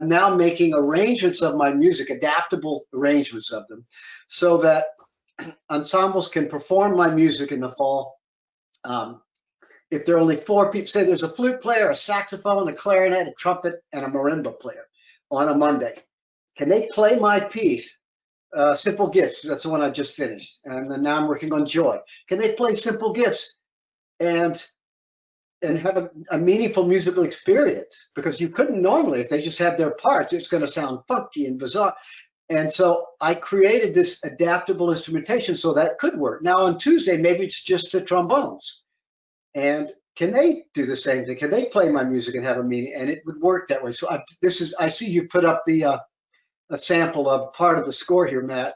now making arrangements of my music, adaptable arrangements of them, so that ensembles can perform my music in the fall. If there are only 4 people, say there's a flute player, a saxophone, a clarinet, a trumpet, and a marimba player on a Monday, can they play my piece? Simple Gifts, that's the one I just finished. And then now I'm working on Joy. Can they play Simple Gifts and have a meaningful musical experience? Because you couldn't normally, if they just had their parts, it's going to sound funky and bizarre. And so I created this adaptable instrumentation so that could work. Now on Tuesday, maybe it's just the trombones. And can they do the same thing? Can they play my music and have a meaning? And it would work that way. So I see you put up the a sample of part of the score here, Matt.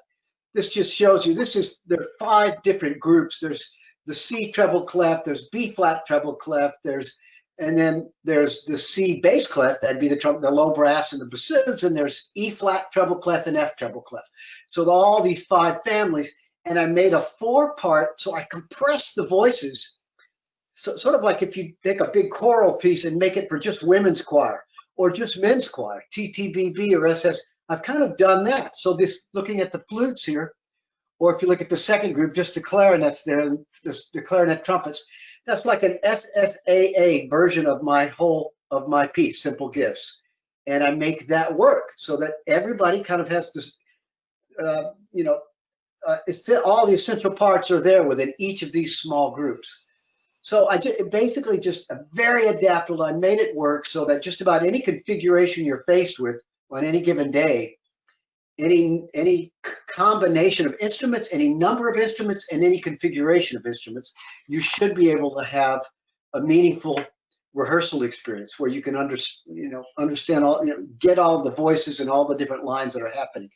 This just shows you, there are 5 different groups. There's the C treble clef, there's B flat treble clef, and then there's the C bass clef, that'd be the low brass and the bassoons, and there's E flat treble clef and F treble clef. So all these 5 families, and I made a 4-part, so I compressed the voices. So sort of like if you take a big choral piece and make it for just women's choir or just men's choir, TTBB or SS, I've kind of done that. So this, looking at the flutes here, or if you look at the second group, just the clarinets there, the clarinet trumpets, that's like an SSAA version of my piece, Simple Gifts. And I make that work so that everybody kind of has this, all the essential parts are there within each of these small groups. So basically just very adaptable. I made it work so that just about any configuration you're faced with on any given day, any combination of instruments, any number of instruments, and any configuration of instruments, you should be able to have a meaningful rehearsal experience where you can understand all, get all the voices and all the different lines that are happening.